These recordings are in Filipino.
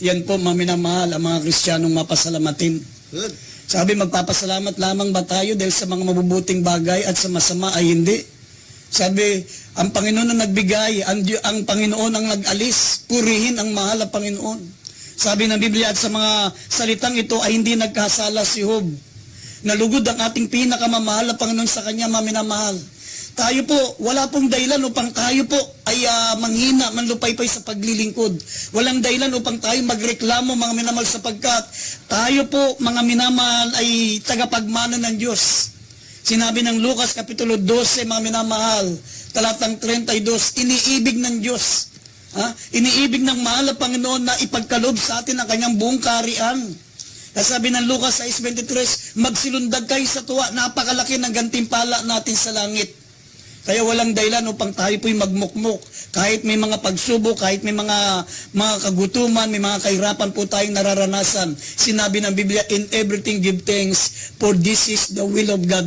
Yan po, maminamahal, ang mga Kristiyanong mapasalamatin. Good. Sabi, magpapasalamat lamang ba tayo dahil sa mga mabubuting bagay at sa masama ay hindi? Sabi, ang Panginoon ang nagbigay, ang Panginoon ang nag-alis, purihin ang mahal na Panginoon. Sabi ng Biblia, at sa mga salitang ito ay hindi nagkasala si Job. Nalugod ang ating pinakamamahal na Panginoon sa kanya, maminamahal. Tayo po, wala pong dahilan upang tayo po ay manghina, manlupaypay sa paglilingkod. Walang dahilan upang tayo magreklamo, mga minamahal, sapagkat tayo po, mga minamahal, ay tagapagmana ng Diyos. Sinabi ng Lucas Kapitulo 12, mga minamahal, talatang 32, iniibig ng Diyos. Iniibig ng mahal na Panginoon na ipagkaloob sa atin ang kanyang buong kaharian. Sabi ng Lucas 6:23, magsilundag kayo sa tuwa, napakalaki ng gantimpala natin sa langit. Kaya walang dahilan upang tayo po'y magmukmuk. Kahit may mga pagsubok, kahit may mga kagutuman, may mga kahirapan po tayong nararanasan. Sinabi ng Biblia, in everything give thanks, for this is the will of God.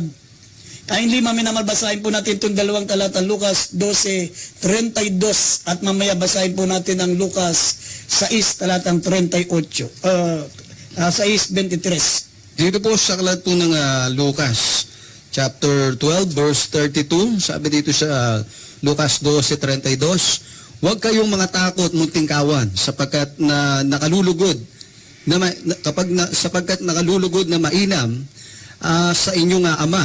Kindly, maminamahal, basahin po natin itong dalawang talata, Lucas 12:32, at mamaya basahin po natin ang Lucas 6, talatang 38. 6:23. Dito po sa aklat po ng Lucas, chapter 12, verse 32, sabi dito sa Lucas 12:32, huwag kayong mga takot, munting kawan, sapagkat nakalulugod na mainam sa inyong Ama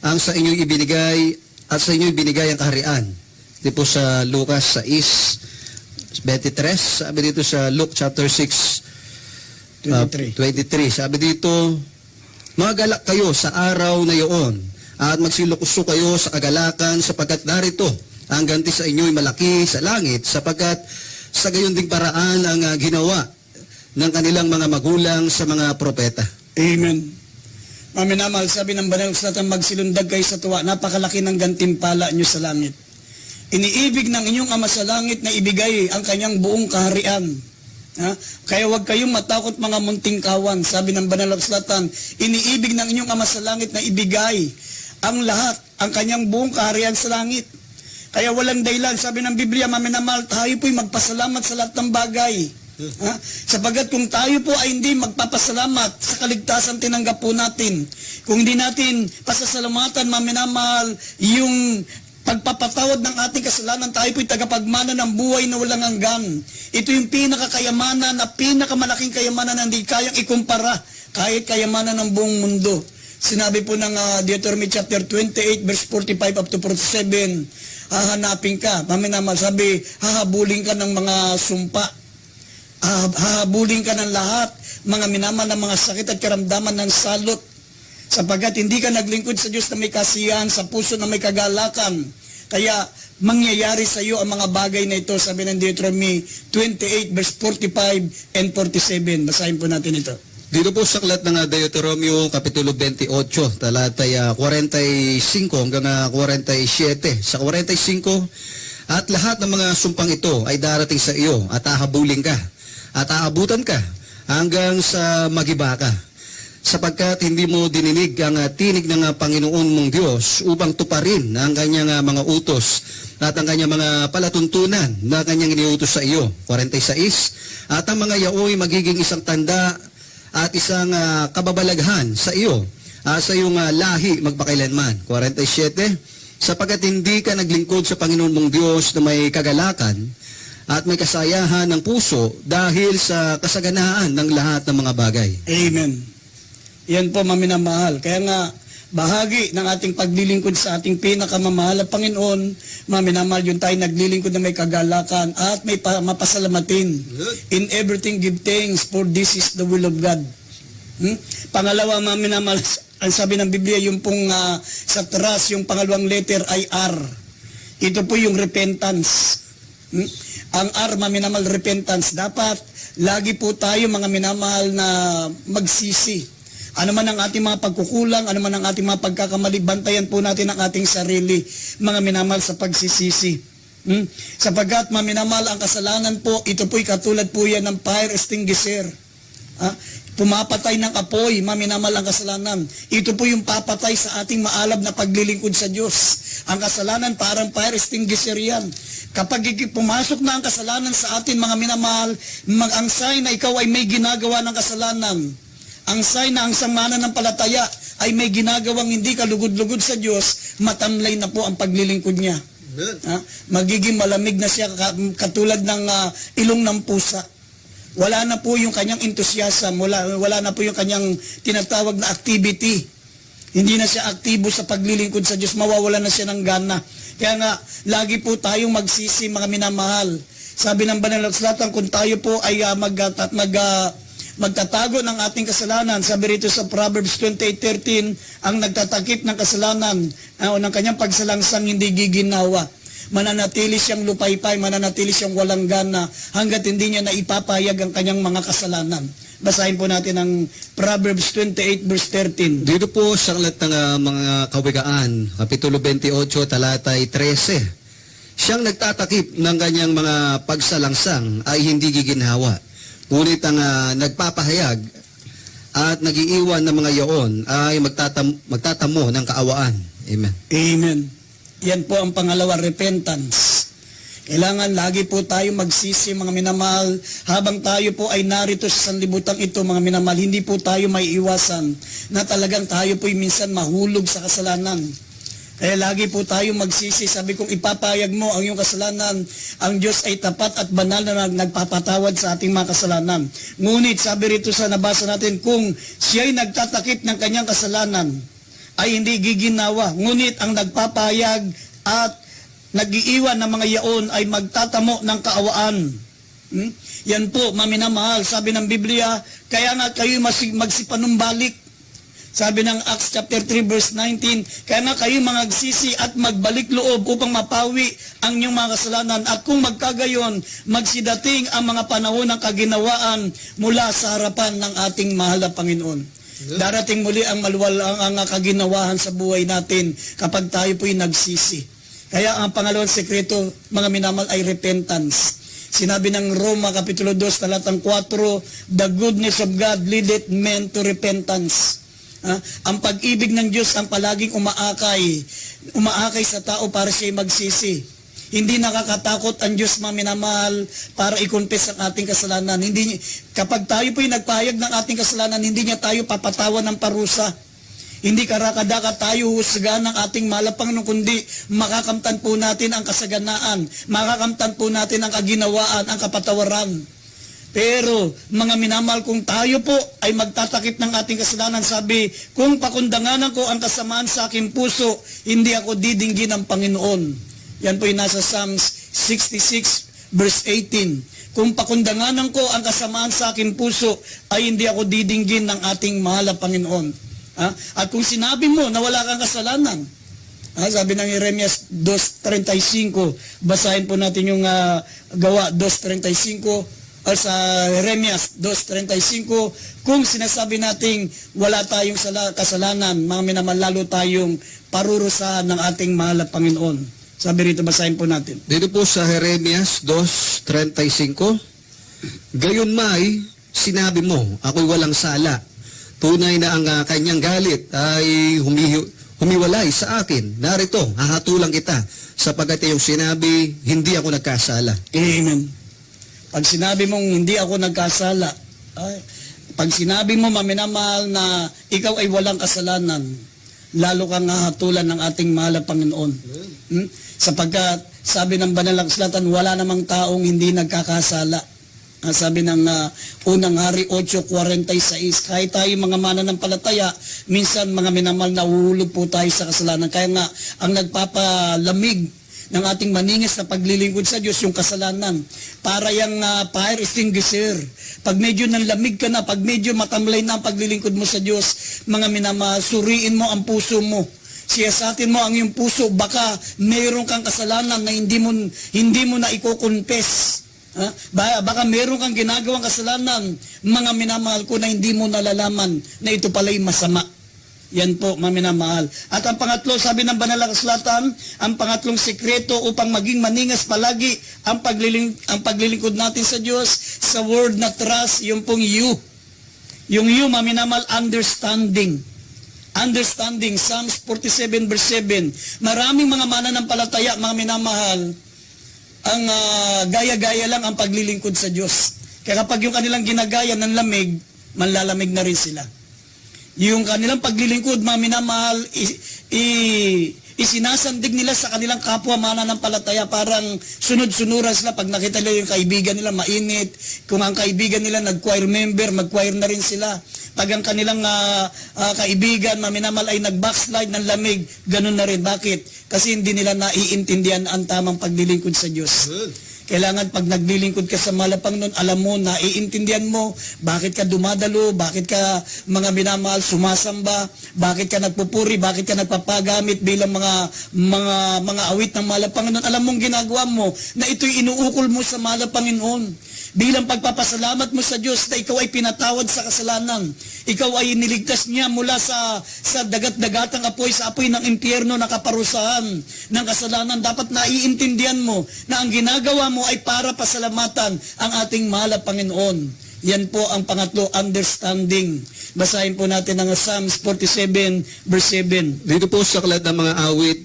ang sa inyong ibinigay at sa inyong ibinigay ang kaharian. Dito po sa Lucas 6:23, sabi dito sa Luke chapter 6:23, sabi dito, magalak kayo sa araw na iyon at magsilukuso kayo sa kagalakan sapagkat narito ang ganti sa inyo'y malaki sa langit sapagkat sa gayon ding paraan ang ginawa ng kanilang mga magulang sa mga propeta. Amen. Maminamahal, sabi ng banal sa Salita, magsilundag kayo sa tuwa, napakalaki ng gantimpala nyo sa langit. Iniibig ng inyong Ama sa langit na ibigay ang kanyang buong kaharian. Kaya huwag kayong matakot, mga munting kawan. Sabi ng banal na Salita, iniibig ng inyong Ama sa langit na ibigay ang lahat, ang kanyang buong kaharian sa langit. Kaya walang dahilan, sabi ng Biblia, maminamahal, tayo po'y magpasalamat sa lahat ng bagay. Sapagat kung tayo po ay hindi magpapasalamat sa kaligtasan tinanggap po natin, kung hindi natin pasasalamatan, maminamahal, yung pagpapatawad ng ating kasalanan, tayo po'y tagapagmana ng buhay na walang hanggan. Ito yung pinakakayamanan na pinakamalaking kayamanan na hindi kayang ikumpara kahit kayamanan ng buong mundo. Sinabi po ng Deuteronomy chapter 28 verse 45 up to 47, hahanapin ka, maminamahal, sabi, hahabulin ka ng mga sumpa, hahabulin ka ng lahat, mga minamahal, ng mga sakit at karamdaman ng salot, sapagkat hindi ka naglingkod sa Diyos na may kasiyahan, sa puso na may kagalakan. Kaya mangyayari sa iyo ang mga bagay na ito, sabi ng Deuteronomy 28 verse 45 and 47. Basahin po natin ito. Dito po sa aklat ng Deuteronomio Kapitulo 28, talatay 45 hanggang 47. Sa 45, at lahat ng mga sumpang ito ay darating sa iyo at hahabulin ka at aabutan ka hanggang sa magiba ka, sapagkat hindi mo dininig ang tinig ng Panginoon mong Diyos upang tuparin ang kanyang mga utos at ang kanyang mga palatuntunan na kanyang iniutos sa iyo. 46, at ang mga yaoy magiging isang tanda at isang kababalaghan sa iyo, sa iyong lahi magpakailanman. 47, sapagkat hindi ka naglingkod sa Panginoon mong Diyos na may kagalakan at may kasayahan ng puso dahil sa kasaganaan ng lahat ng mga bagay. Amen. Yan po, maminamahal. Kaya nga, bahagi ng ating paglilingkod sa ating pinakamamahal na Panginoon, maminamahal, yung tayo naglilingkod na may kagalakan at may mapasalamatin. In everything give thanks, for this is the will of God. Pangalawa, maminamahal, ang sabi ng Biblia, yung pong sa taras, yung pangalawang letter ay R. Ito po yung repentance. Ang R, maminamahal, repentance. Dapat lagi po tayo, mga minamahal, na magsisi. Ano man ang ating mga pagkukulang, ano man ang ating mga pagkakamali, bantayan po natin ang ating sarili, mga minamahal, sa pagsisisi. Sapagkat, maminamahal, ang kasalanan po, ito po'y katulad po yan ng fire extinguisher. Pumapatay ng apoy, maminamal ang kasalanan. Ito po yung papatay sa ating maalab na paglilingkod sa Diyos. Ang kasalanan parang fire extinguisher yan. Kapag pumasok na ang kasalanan sa atin, mga minamahal, ang sign na ikaw ay may ginagawa ng kasalanan. Ang sign na ang mananampalataya ay may ginagawang hindi kalugod-lugod sa Diyos, matamlay na po ang paglilingkod niya. Magiging malamig na siya katulad ng ilong ng pusa. Wala na po yung kanyang enthusiasm, wala na po yung kanyang tinatawag na activity. Hindi na siya aktibo sa paglilingkod sa Diyos, mawawala na siya ng gana. Kaya nga, lagi po tayong magsisi, mga minamahal. Sabi ng Banal na Kasulatan, kung tayo po ay magtatago ng ating kasalanan, sabi rito sa Proverbs 28:13, ang nagtatakip ng kasalanan o ng kanyang pagsalangsang hindi giginawa. Mananatili siyang lupaypay, mananatili siyang walang gana hanggat hindi niya naipapayag ang kanyang mga kasalanan. Basahin po natin ang Proverbs 28 verse 13. Dito po sa aklat ng mga kawikaan, Kapitulo 28, talatay 13. Siyang nagtatakip ng kanyang mga pagsalangsang ay hindi giginhawa. Ngunit ang nagpapahayag at nagiiwan ng mga yaon ay magtatamo ng kaawaan. Amen. Amen. Yan po ang pangalawa, repentance. Kailangan lagi po tayo magsisi, mga minamahal, habang tayo po ay narito sa sanlibutan ito, mga minamahal, hindi po tayo may iwasan na talagang tayo po minsan mahulog sa kasalanan. Kaya lagi po tayo magsisi. Sabi kong ipapayag mo ang iyong kasalanan, ang Diyos ay tapat at banal na nagpapatawad sa ating mga kasalanan. Ngunit sabi rito sa nabasa natin, kung siya'y nagtatakip ng kanyang kasalanan, ay hindi giginawa. Ngunit ang nagpapayag at nag-iiwan ng mga yaon ay magtatamo ng kaawaan. Yan po, maminamahal. Sabi ng Biblia, kaya nga kayo magsipanumbalik. Sabi ng Acts chapter 3 verse 19, kaya nga kayo magsisi at magbalik loob upang mapawi ang inyong mga kasalanan. At kung magkagayon, magsidating ang mga panahon ng kaginawaan mula sa harapan ng ating mahal na Panginoon. Darating muli ang maluwalang kaginawahan sa buhay natin kapag tayo po'y nagsisi. Kaya ang pangalawang sekreto, mga minamal, ay repentance. Sinabi ng Roma Kapitulo 2, talatang 4, the goodness of God leadeth men to repentance. Ang pag-ibig ng Diyos ang palaging umaakay sa tao para siya magsisi. Hindi nakakatakot ang Diyos, mga minamahal, para i-confess ang ating kasalanan. Kapag tayo po'y nagpahayag ng ating kasalanan, hindi niya tayo papatawan ng parusa. Hindi karakadaka tayo husgahan ng ating mahal na Panginoon, kundi makakamtan po natin ang kasaganaan, makakamtan po natin ang kaginawaan, ang kapatawaran. Pero, mga minamahal, kung tayo po ay magtatakip ng ating kasalanan, sabi, kung pakundanganan ko ang kasamaan sa aking puso, hindi ako didinggin ng Panginoon. Yan po yung nasa Psalms 66 verse 18. Kung pakundanganan ko ang kasamaan sa aking puso, ay hindi ako didinggin ng ating mahal na Panginoon. At kung sinabi mo na wala kang kasalanan, sabi ng Jeremias 2:35, basahin po natin yung Gawa 2:35, o sa Jeremias 2:35, kung sinasabi nating wala tayong kasalanan, mga minamahal, lalo tayong parurusahan ng ating mahal na Panginoon. Sabi rito, basahin po natin. Dito po sa Jeremias 2:35, gayon may sinabi mo, ako'y walang sala. Tunay na ang kanyang galit ay humiwalay sa akin. Narito, hahatulang kita, sapagkat iyong sinabi, hindi ako nagkasala. Amen. Pag sinabi mong hindi ako nagkasala, pag sinabi mo, maminamahal, na ikaw ay walang kasalanan, lalo kang hahatulan ng ating mahal na Panginoon. Sapagkat sabi ng Banal na Kasulatan, wala namang taong hindi nagkakasala. Sabi ng Unang Hari 8:46, kahit tayo mga mananampalataya, minsan mga minamahal, nahuhulog po tayo sa kasalanan. Kaya nga, ang nagpapalamig ng ating maningis na paglilingkod sa Diyos, yung kasalanan. Para yung fire extinguisher. Pag medyo nanlamig ka na, pag medyo matamlay na ang paglilingkod mo sa Diyos, mga minamahal, suriin mo ang puso mo. Siyasatin mo ang iyong puso, baka mayroon kang kasalanan na hindi mo na iko-confess. Baka mayroon kang ginagawang kasalanan, mga minamahal ko, na hindi mo nalalaman na ito pala'y masama. Yan po, maminamahal. At ang pangatlo, sabi ng Banal na Kasulatan, ang pangatlong sekreto upang maging maningas palagi ang paglilingkod natin sa Diyos, sa word na trust, yung pong you. Yung mga minamahal, understanding. Understanding, Psalms 47 verse 7. Maraming mga mananampalataya, mga minamahal, ang gaya-gaya lang ang paglilingkod sa Diyos. Kaya kapag yung kanilang ginagaya ng lamig, manlalamig na rin sila. Yung kanilang paglilingkod, mga minamahal, isinasandig nila sa kanilang kapwa mananampalataya, parang sunod-sunuran sila pag nakita nila yung kaibigan nila mainit. Kung ang kaibigan nila nag-choir member, mag-choir na rin sila. Pag ang kanilang kaibigan, mga minamahal, ay nag-backslide ng lamig, ganun na rin. Bakit? Kasi hindi nila naiintindihan ang tamang paglilingkod sa Diyos. Kailangan pag naglilingkod ka sa malapang nun, alam mo, naiintindihan mo bakit ka dumadalo, bakit ka mga minamahal sumasamba, bakit ka nagpupuri, bakit ka nagpapagamit bilang mga awit ng malapang nun. Alam mong ginagawa mo na ito'y inuukol mo sa malapanginoon. Bilang pagpapasalamat mo sa Diyos na ikaw ay pinatawad sa kasalanan. Ikaw ay niligtas niya mula sa dagat-dagatang apoy, sa apoy ng impyerno na kaparusahan ng kasalanan. Dapat naiintindihan mo na ang ginagawa mo ay para pasalamatan ang ating mahal na Panginoon. Yan po ang pangatlo, understanding. Basahin po natin ang Psalms 47 verse 7. Dito po sa aklat ng mga awit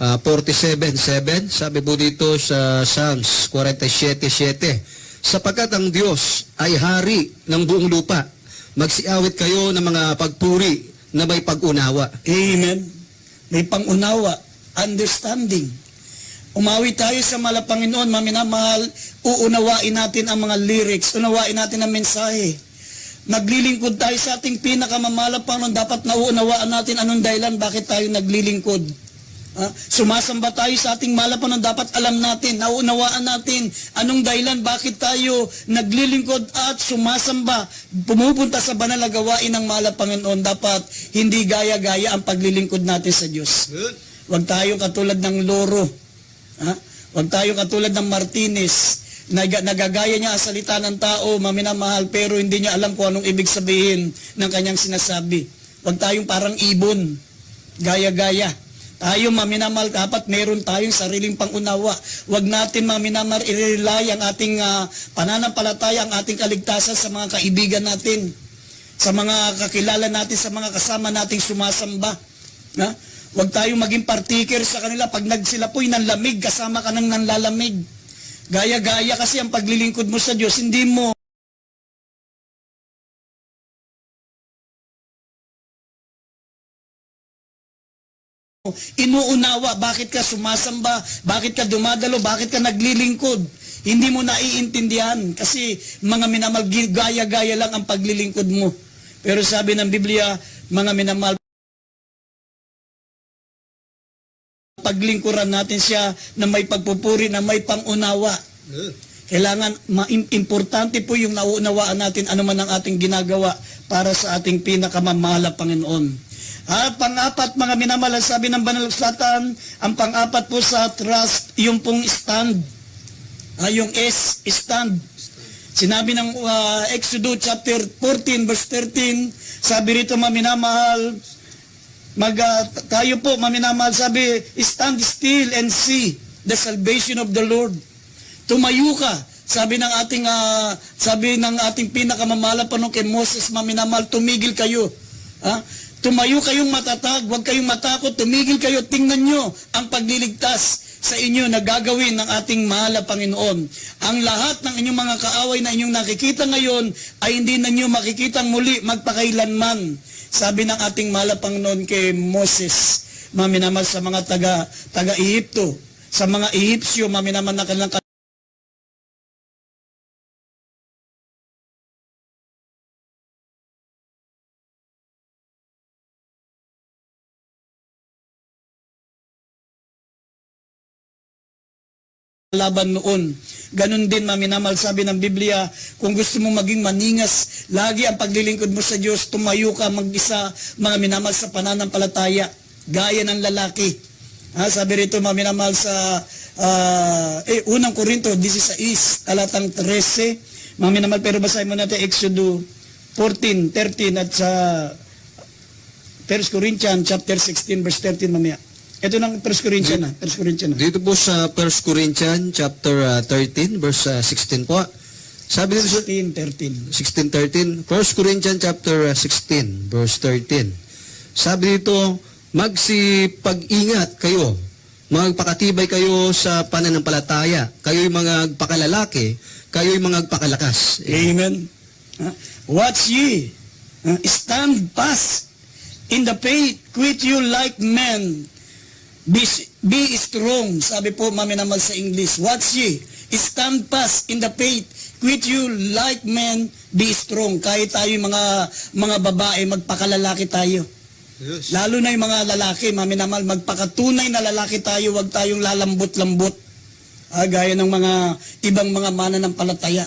47:7, sabi po dito sa Psalms 47:7, sapagkat ang Diyos ay hari ng buong lupa, magsiawit kayo ng mga pagpuri na may pag-unawa. Amen. May pang-unawa, understanding. Umawi tayo sa malapanginoon, mga minamahal, uunawain natin ang mga lyrics, unawain natin ang mensahe. Naglilingkod tayo sa ating pinakamamahal Panginoon, dapat nauunawaan natin anong dahilan bakit tayo naglilingkod. Sumasamba tayo sa ating malapanan, dapat alam natin, nauunawaan natin anong dahilan bakit tayo naglilingkod at sumasamba, pumupunta sa banal na gawain ng mahal na Panginoon. Dapat hindi gaya-gaya ang paglilingkod natin sa Diyos. Huwag tayong katulad ng loro. Huwag tayong katulad ng Martinez, nagagaya niya ang salita ng tao, maminamahal, pero hindi niya alam kung anong ibig sabihin ng kanyang sinasabi. Huwag tayong parang ibon, gaya-gaya. Tayo, maminamahal, dapat meron tayong sariling pangunawa. Huwag natin, maminamahal, i-rely ang ating pananampalataya, ang ating kaligtasan sa mga kaibigan natin, sa mga kakilala natin, sa mga kasama nating sumasamba. Huwag tayong maging partiker sa kanila. Pag sila po'y nanlamig, kasama ka nang nanlalamig. Gaya-gaya kasi ang paglilingkod mo sa Diyos, hindi mo inuunawa, bakit ka sumasamba, bakit ka dumadalo, bakit ka naglilingkod. Hindi mo naiintindihan kasi mga minamahal, gaya-gaya lang ang paglilingkod mo. Pero sabi ng Biblia, mga minamahal, paglingkuran natin siya na may pagpupuri, na may pangunawa. Kailangan, importante po yung nauunawaan natin ano man ang ating ginagawa para sa ating pinakamamahal na Panginoon. Pang-apat, mga minamahal, sabi ng Banal na Kasulatan, ang pang-apat po sa trust, yung pong stand. Yung S, stand. Sinabi ng Exodus chapter 14 verse 13, sabi rito, mga minamahal, tayo po, mga minamahal, sabi, stand still and see the salvation of the Lord. Tumayo ka. Sabi ng ating pinakamamahal pa nung kay Moses, mga minamahal, tumigil kayo. Tumayo kayong matatag, huwag kayong matakot, tumigil kayo, tingnan nyo ang pagliligtas sa inyo na gagawin ng ating mahal na Panginoon. Ang lahat ng inyong mga kaaway na inyong nakikita ngayon ay hindi na nyo makikitang muli magpakailanman. Sabi ng ating mahal na Panginoon kay Moses, maminaman sa mga taga-Ehipto, sa mga Ehipsyo, maminaman na kanilang laban noon. Ganon din, maminamal, sabi ng Biblia, kung gusto mo maging maningas, lagi ang paglilingkod mo sa Diyos, tumayo ka mag-isa, mga minamal, sa pananampalataya, gaya ng lalaki. Sabi rito, maminamal, sa unang Korinto 16, talatang 13, maminamal, pero basahin mo natin Exodus 14:13 at sa 1 Corinthians chapter 16 verse 13 mamaya. Ito ng 1 Corinthians na. Dito po sa 1 Corinthians chapter 13 verse 16 po. Sabi dito sa 16:13. 16:13, 1 Corinthians chapter 16, verse 13. Sabi dito, magsipag-ingat kayo, magpakatibay kayo sa pananampalataya, kayo'y mga pakalalaki, kayo'y mga pakalakas. Amen. Watch ye, stand fast in the faith, quit you like men, be strong. Sabi po maminamal sa English, watch ye, stand fast in the faith, quit you like men, be strong. Kahit tayo mga babae, magpakalalaki tayo. Yes. Lalo na yung mga lalaki, maminamal, magpakatunay na lalaki tayo, wag tayong lalambot-lambot. Gaya ng mga ibang mga mananampalataya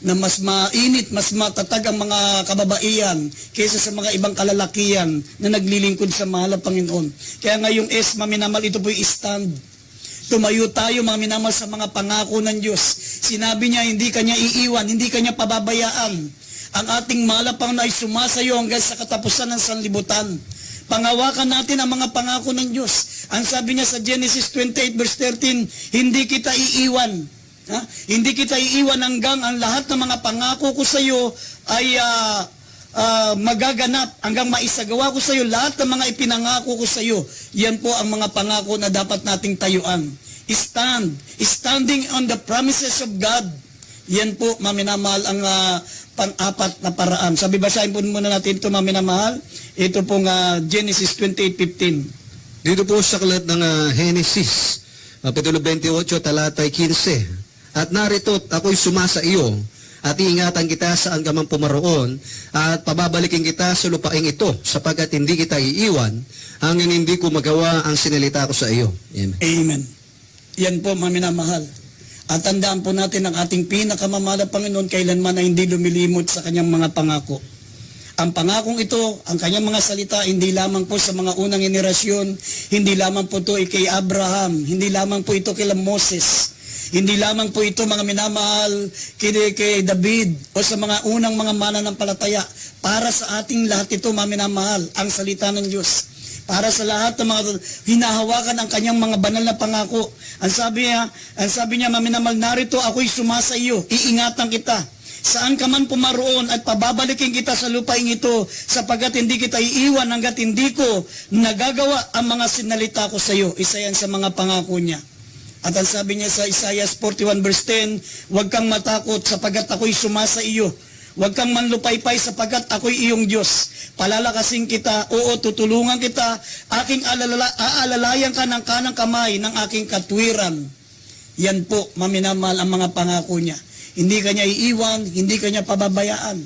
na mas mainit, mas matatag ang mga kababaihan kaysa sa mga ibang kalalakihan na naglilingkod sa mahal na Panginoon. Kaya ngayong maminamal, ito po yung stand. Tumayo tayo, maminamal, sa mga pangako ng Diyos. Sinabi niya, hindi kanya iiwan, hindi kanya pababayaan. Ang ating mahal na Panginoon ay sumasayo hanggang sa katapusan ng sanlibutan. Pangawakan natin ang mga pangako ng Diyos. Ang sabi niya sa Genesis 28 verse 13, hindi kita iiwan. Hindi kita iiwan hanggang ang lahat ng mga pangako ko sa iyo ay magaganap, hanggang maisagawa ko sa iyo lahat ng mga ipinangako ko sa iyo. Yan po ang mga pangako na dapat nating tayuan. Standing on the promises of God. Yan po, maminamahal, ang pang-apat na paraan. Sabi, basahin po muna natin ito, maminamahal. Ito pong Genesis 28:15. Dito po sa aklat ng Genesis, Kapitulo 28, talatay 15. At narito, ako'y sumasa iyo, at iingatan kita saan ka man pumaroon, at pababalikin kita sa lupaing ito, sapagkat hindi kita iiwan, hanggang hindi ko magawa ang sinalita ko sa iyo. Amen. Amen. Yan po, maminamahal. At tandaan po natin ang ating pinakamamahal na Panginoon kailanman na hindi lumilimot sa kanyang mga pangako. Ang pangakong ito, ang kanyang mga salita, hindi lamang po sa mga unang henerasyon, hindi lamang po ito kay Abraham, hindi lamang po ito kay Moses, hindi lamang po ito, mga minamahal, kay David o sa mga unang mga mananampalataya. Para sa ating lahat ito, mga minamahal, ang salita ng Diyos. Para sa lahat ng mga hinahawakan ang kanyang mga banal na pangako. Ang sabi niya, maminamal, narito ako'y sumasa iyo, iingatan kita. Saan ka man pumaroon at pababalikin kita sa lupaing ito, sapagkat hindi kita iiwan hanggat hindi ko nagagawa ang mga sinalita ko sa iyo. Isa yan sa mga pangako niya. At ang sabi niya sa Isaiah 41 verse 10, huwag kang matakot sapagkat ako'y sumasa iyo. Huwag kang manlupaypay sapagkat ako'y iyong Diyos. Palalakasin kita, oo, tutulungan kita, aalalayan ka ng kanang kamay ng aking katwiran. Yan po, maminamahal, ang mga pangako niya. Hindi kanya iiwan, hindi kanya pababayaan.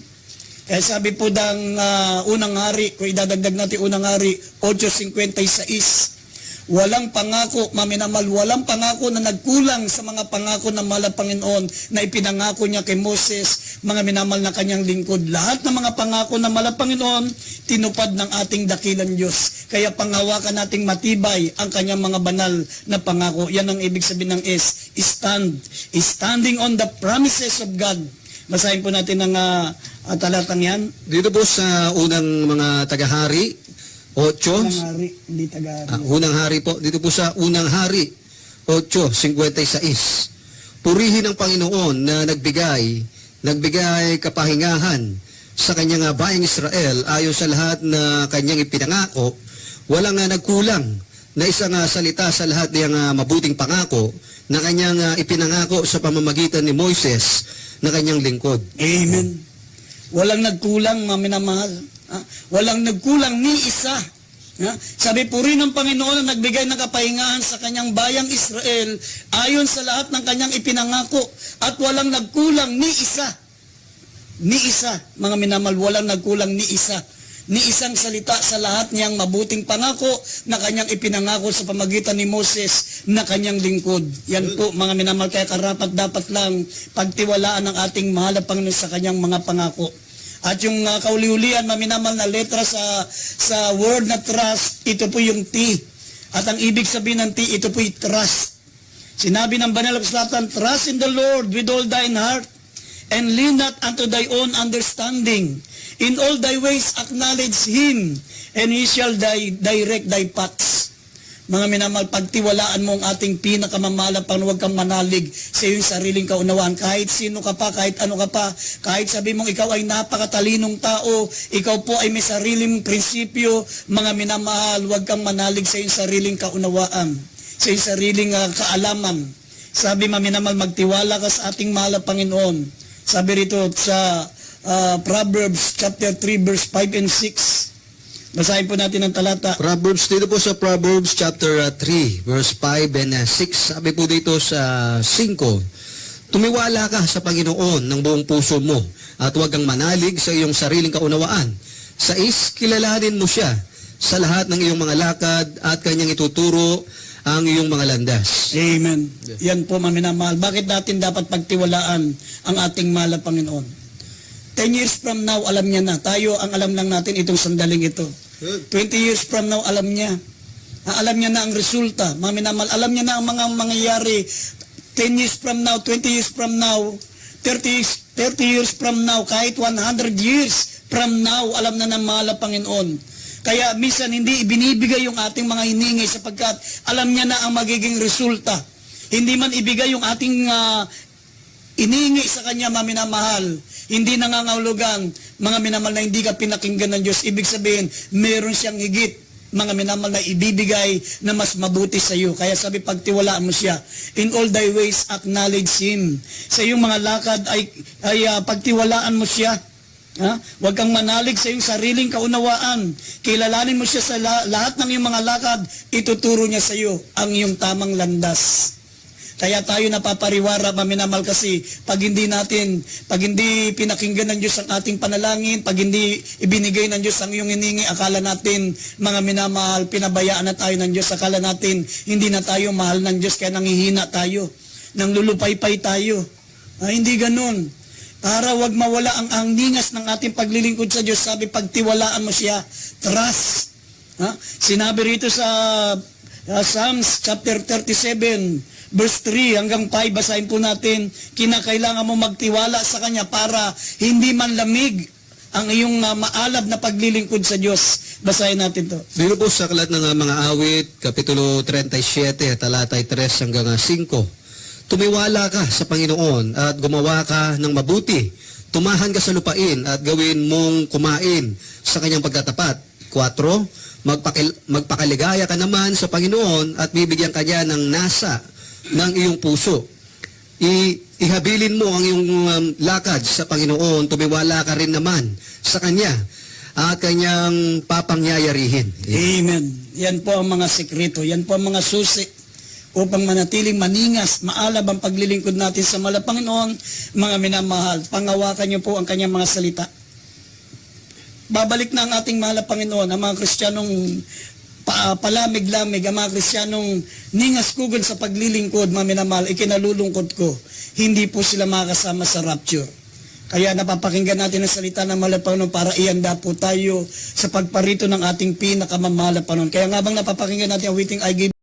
Kaya sabi po ng unang hari, kung idadagdag natin unang hari, 8:56, walang pangako, maminamal, walang pangako na nagkulang sa mga pangako ng mahal na Panginoon na ipinangako niya kay Moses, mga minamal na kanyang lingkod. Lahat ng mga pangako ng mahal na Panginoon, tinupad ng ating dakilang Diyos. Kaya pangawakan nating matibay ang kanyang mga banal na pangako. Yan ang ibig sabihin ng standing on the promises of God. Basahin po natin ang talatang yan. Dito po sa unang mga tagahari, 8. Unang hari, hindi tagahari. Unang hari po. Dito po sa unang hari, 8:56. Purihin ang Panginoon na nagbigay kapahingahan sa kanyang bayang Israel ayon sa lahat na kanyang ipinangako. Walang nagkulang na isang salita sa lahat ng mabuting pangako na kanyang ipinangako sa pamamagitan ni Moises na kanyang lingkod. Amen. Walang nagkulang, maminamahal. Walang nagkulang ni isa. Sabi, purihin ng Panginoon na nagbigay ng kapahingahan sa kanyang bayang Israel ayon sa lahat ng kanyang ipinangako, at walang nagkulang ni isa. Ni isa, mga minamal, walang nagkulang ni isa. Ni isang salita sa lahat niyang mabuting pangako na kanyang ipinangako sa pamagitan ni Moses na kanyang lingkod. Yan po, mga minamal, kaya karapat dapat lang pagtiwalaan ng ating mahal na Panginoon sa kanyang mga pangako. At yung kauli-ulian, maminamal na letra sa word na trust, ito po yung T. At ang ibig sabihin ng T, ito po yung trust. Sinabi ng Banal na Kasulatan, trust in the Lord with all thine heart, and lean not unto thy own understanding. In all thy ways acknowledge Him, and He shall direct thy paths. Mga minamahal, pagtiwalaan mo ang ating pinakamamahal, Panginoon, huwag kang manalig sa iyong sariling kaunawaan. Kahit sino ka pa, kahit ano ka pa, kahit sabi mong ikaw ay napakatalinong tao, ikaw po ay may sariling prinsipyo, mga minamahal, huwag kang manalig sa iyong sariling kaunawaan, sa iyong sariling kaalaman. Sabi, mga minamahal, magtiwala ka sa ating mahal na Panginoon. Sabi rito sa Proverbs chapter 3 verse 5 and 6. Basahin po natin ang talata. Proverbs, dito po sa Proverbs chapter 3, verse 5 and 6, sabi po dito sa 5, tumiwala ka sa Panginoon ng buong puso mo at huwag kang manalig sa iyong sariling kaunawaan. Kilalanin mo siya sa lahat ng iyong mga lakad at kanyang ituturo ang iyong mga landas. Amen. Yan po, maminamahal. Bakit natin dapat pagtiwalaan ang ating mahal na Panginoon? 10 years from now, alam niya na. Tayo, ang alam lang natin itong sandaling ito. 20 years from now, alam niya. Alam niya na ang resulta. Maminamal, alam niya na ang mga mangyayari. 10 years from now, 20 years from now, 30 years from now, kahit 100 years from now, alam na ng mahal na Panginoon. Kaya minsan hindi ibinibigay yung ating mga hiningi sapagkat alam niya na ang magiging resulta. Hindi man ibigay yung ating iningi sa Kanya, maminamahal, hindi nangangahulugan, mga minamahal, na hindi ka pinakinggan ng Diyos. Ibig sabihin, meron siyang higit, mga minamahal, na ibibigay na mas mabuti sa iyo. Kaya sabi, pagtiwalaan mo siya. In all thy ways, acknowledge Him. Sa iyong mga lakad ay pagtiwalaan mo siya. Huwag kang manalig sa iyong sariling kaunawaan. Kilalanin mo siya sa lahat ng iyong mga lakad, ituturo niya sa iyo ang iyong tamang landas. Kaya tayo napapariwara, maminamal, kasi pag hindi pinakinggan ng Diyos ang ating panalangin, pag hindi ibinigay ng Diyos ang iyong hiningi, akala natin, mga minamahal, pinabayaan na tayo ng Diyos, akala natin hindi na tayo mahal ng Diyos, kaya nanghihina tayo, nanglulupaypay tayo. Hindi ganun. Para wag mawala ang ningas ng ating paglilingkod sa Diyos, sabi, pagtiwalaan mo siya, trust. Sinabi rito sa Psalms chapter 37, verse 3 hanggang 5, basahin po natin, kinakailangan mo magtiwala sa Kanya para hindi man lamig ang iyong maalab na paglilingkod sa Diyos. Basahin natin to. Dito po sa aklat ng mga awit, Kapitulo 37, talatay 3 hanggang 5. Tumiwala ka sa Panginoon at gumawa ka ng mabuti. Tumahan ka sa lupain at gawin mong kumain sa Kanyang pagkatapat. 4. Magpakaligaya ka naman sa Panginoon at bibigyan ka niya ng nasa ng iyong puso. Ihabilin mo ang iyong lakad sa Panginoon, tumiwala ka rin naman sa Kanya at Kanyang papangyayarihin. Amen. Yan po ang mga sekreto, yan po ang mga susi upang manatiling maningas, maalab ang paglilingkod natin sa mahal na Panginoon. Mga minamahal, pangawakan niyo po ang Kanyang mga salita. Babalik na ang ating mahal na Panginoon, ang mga Kristiyanong palamig-lamig, ang mga Kristiyanong ningas-kugon sa paglilingkod, mga minamahal, ikinalulungkot ko, hindi po sila makasama sa rapture. Kaya napapakinggan natin ang salita ng mahal na Panginoon para ianda po tayo sa pagparito ng ating pinakamamahal na Panginoon. Kaya nga bang napapakinggan natin ang waiting I give